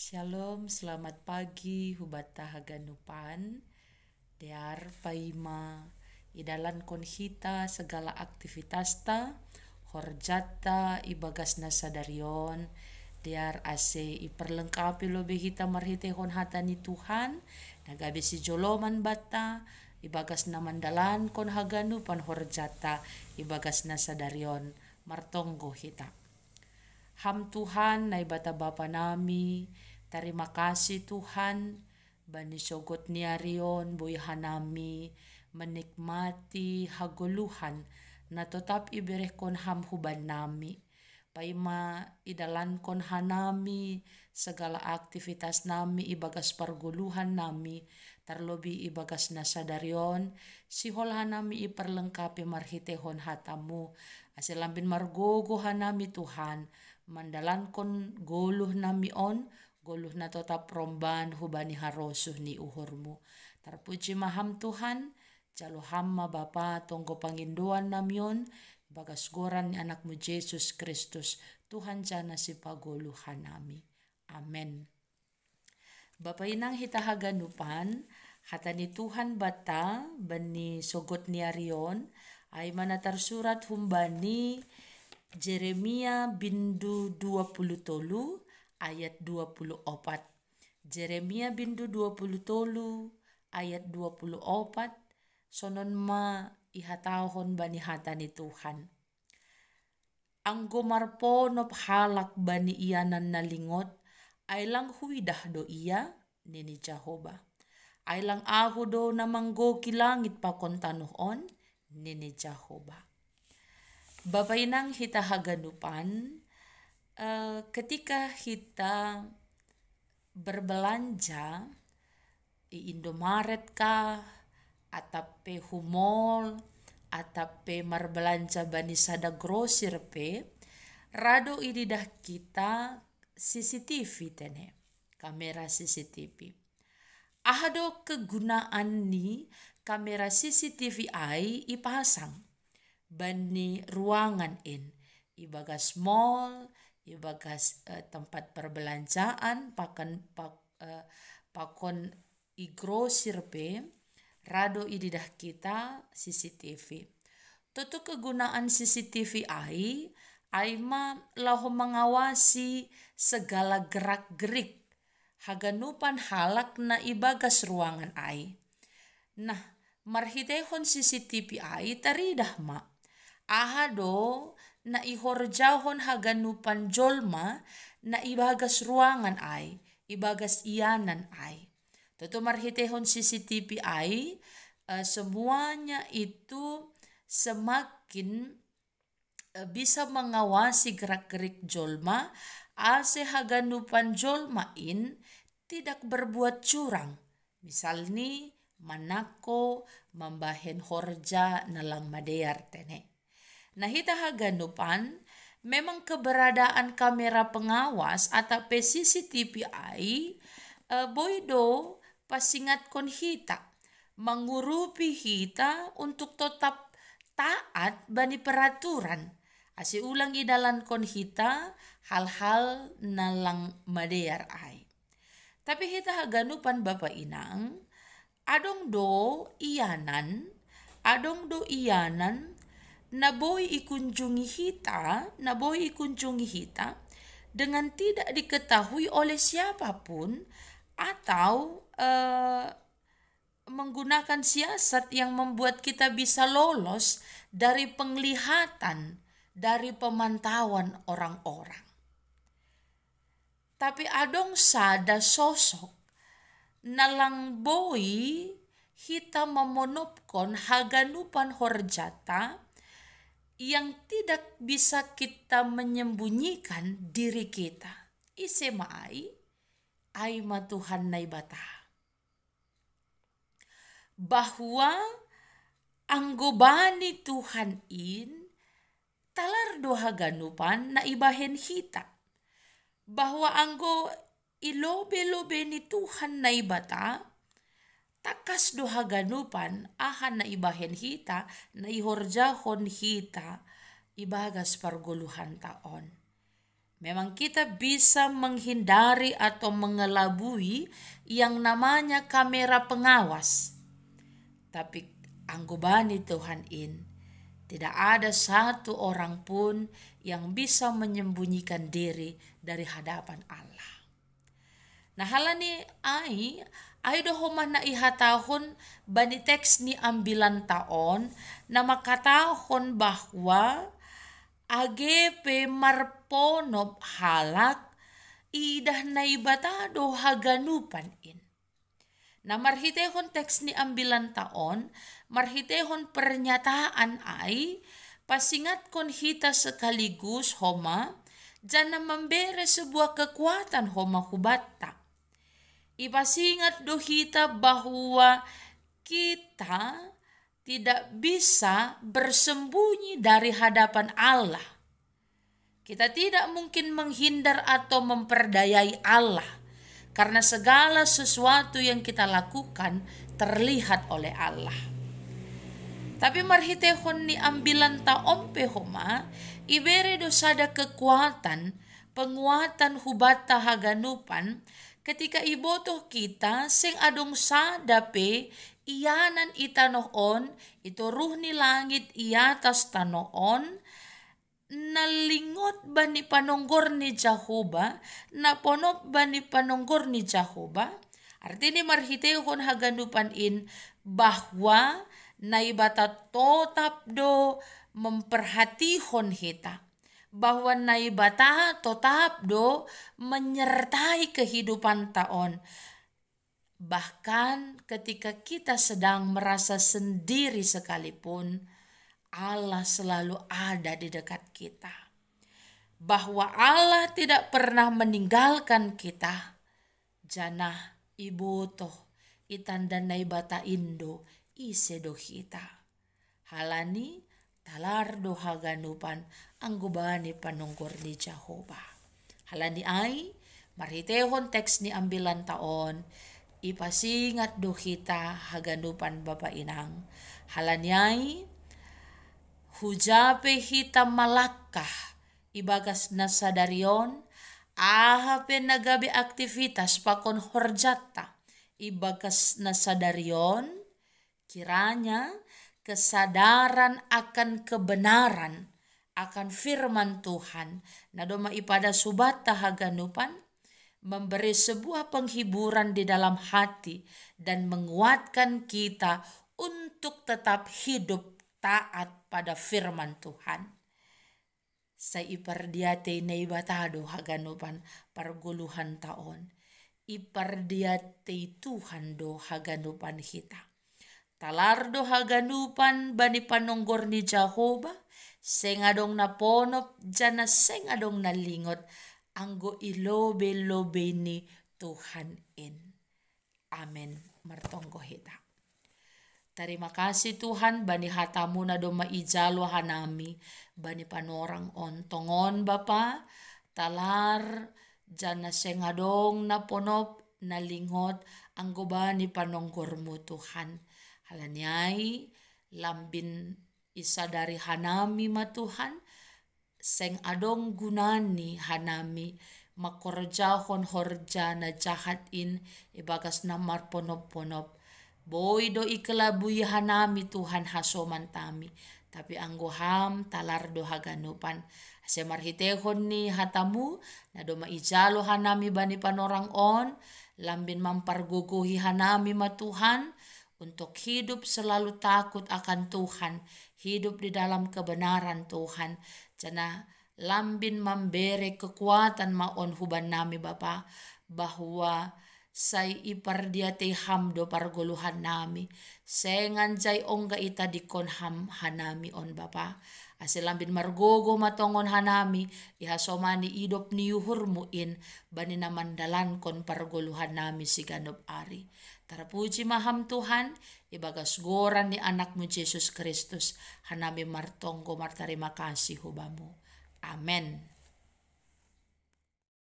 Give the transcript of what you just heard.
Shalom, selamat pagi, hubata haganupan. Dear paima, idalan konhita segala aktivitas ta, horjata ibagas na sadarion. Dear ase iperlengkapi lo behita marhitehon hatani Tuhan, nagabe si joloman bata, ibagas na mandalan kon haganupan horjata, ibagas na sadarion, martonggo hita. Ham Tuhan, na ibata Bapa nami, terima kasih Tuhan, bani sogot niarion, boy hanami, menikmati haguluhan, na tetap ibereh kon ham huban nami. Paima idalan kon hanami, segala aktivitas nami, ibagas perguluhan nami, terlebih ibagas nasadarion, sihol hanami iperlengkapi marhitehon hatamu, asilambin margogo hanami Tuhan, mandalan kon goluh nami on, goluh na tetap romban hubani harosuh ni uhurmu. Terpuji maham Tuhan, jalo hamma Bapa tonggo pangindoan namion, bagas goran ni anakmu Yesus Kristus, Tuhan jana si pagoluh hanami. Amen. Bapa inang hita haganupan, hatani Tuhan bata, bani sogot ni arion, ay mana tersurat humbani, Jeremia bindu 20 ayat 24. Jeremia bindu 20 ayat 24. Sonon ma ihatahon bani hatani Tuhan. Anggo marponop halak bani ianan nalingot, ay lang huidah do iya nini Jehovah. Ay lang ahu do namanggo kilangit pakon tanuhon nini Jehovah. Bapa inang hita haganupan, ketika kita berbelanja di Indomaret kah, atape humol, atape marbelanja bani sada grosir pe, rado ididah kita CCTV tene, kamera CCTV. Ahado kegunaan ni kamera CCTV ai ipasang bani ruangan ibagas mall, ibagas tempat perbelanjaan, pakon igrosir pe, rado ididah kita CCTV. Tutu kegunaan CCTV ai ma laho mengawasi segala gerak-gerik haganupan halak na ibagas ruangan ai. Nah, marhitehon CCTV ai taridah ma. Ahado na ihorjahon haganupan jolma na ibagas ruangan ai, ibagas ianan ai. Tutu marhitehon CCTV ai, semuanya itu semakin bisa mengawasi gerak-gerik jolma, ase haganupan jolmain tidak berbuat curang. Misal ni manako membahen horja nalang madear tene. Nah hita haganupan, memang keberadaan kamera pengawas atau CCTV ai, boydo pasingat kon hita, mengurupi hita untuk tetap taat bani peraturan. Asi ulang idalan kon hita hal-hal nalang madear ai. Tapi hita haganupan Bapa inang, adong do ianan na boy ikunjungi hita dengan tidak diketahui oleh siapapun atau menggunakan siasat yang membuat kita bisa lolos dari penglihatan, dari pemantauan orang-orang. Tapi adong sada sosok nalang boy hita memonopkon haganupan horjata yang tidak bisa kita menyembunyikan diri kita. Isema ai ma Tuhan na ibata. Bahwa anggobani Tuhan talardo haganupan na ibahen hita. Bahwa anggo ilobe-lobe ni Tuhan na ibata, takas do haganupan ahan na ibahen hita, na ihorjahon hita, ibagas parguluhan taon. Memang kita bisa menghindari atau mengelabui yang namanya kamera pengawas. Tapi anggobani Tuhan tidak ada satu orang pun yang bisa menyembunyikan diri dari hadapan Allah. Nah halani ai do homah na ihatahon bani teks ni ambilan taon na makatahon bahwa agepe marponop halak idah na ibatado haganupan Na marhitehon teks ni ambilan taon, marhitehon pernyataan pasingat kon hita sekaligus homa, jana memberi sebuah kekuatan homa hubatta. Ipasingat do hita bahwa kita tidak bisa bersembunyi dari hadapan Allah. Kita tidak mungkin menghindar atau memperdayai Allah, karena segala sesuatu yang kita lakukan terlihat oleh Allah. Tapi marhitehon ni ambilan taom pehoma, ibere dosada kekuatan, penguatan hubata haganupan, ketika ibotoh kita sing adong sadape iyanan itanoon, ito ruh ni langit iatas tanoon, nalingot ba ni panonggor ni Jehovah, naponop ba ni panonggor ni Jehovah? Artinya marhitehon haganupan bahwa naibata totap do memperhatihon hita. Bahwa naibata totap do menyertai kehidupan taon. Bahkan ketika kita sedang merasa sendiri sekalipun, Allah selalu ada di dekat kita. Bahwa Allah tidak pernah meninggalkan kita. Janah ibotoh itandanay bata indo isedo kita. Halani talardo haganupan ang gubani panunggor ni Jehovah. Halani ay marhitehon teks ni ambilan taon ipasingat do kita haganupan Bapa Inang. Halani ay hujape hita malakah ibagas na sadarion ahape nagabi aktivitas pakon horjata ibagas na sadarion kiranya kesadaran akan kebenaran akan firman Tuhan na doma ipada subata haganupan memberi sebuah penghiburan di dalam hati dan menguatkan kita untuk tetap hidup taat pada firman Tuhan. Sa ipardiate na ibatado haganupan parguluhan taon. Ipardiate Tuhan do haganupan hita. Talardo haganupan bani panonggor ni Jehovah. Sengadong naponop jana sengadong nalingot. Anggo ilobe-lobe ni Tuhan Amen. Martonggo hita. Terima kasih Tuhan bani hatamu na do maijalo hanami bani panorang ontongon Bapa talar jana sengadong na ponop na lingot anggo bani panonggormu Tuhan. Halanyai lambin isa dari hanami ma Tuhan seng adong gunani hanami makorjahon horja na jahat ibagas na marponop-ponop. Boy do ikelabui hanami Tuhan hasoman tami. Tapi anggo ham talar do haganupan. Ase marhitehon ni hatamu na do maijalo hanami bani panorang on. Lambin mamparguguhi hanami ma Tuhan. Untuk hidup selalu takut akan Tuhan. Hidup di dalam kebenaran Tuhan. Jana lambin memberi kekuatan maon huban nami Bapa. Bahwa say ipardiate hamdo parguluhan nami. Sengan jay ongga ita dikon ham hanami on Bapa. Asilambin margogo matongon hanami. Ihasomani idop ni yuhurmuin. Bani naman dalan kon parguluhan nami si ganop ari. Tarapuji maham Tuhan. Ibagas goran ni anakmu Yesus Kristus. Hanami martonggo martarima kasih hubamu. Amen.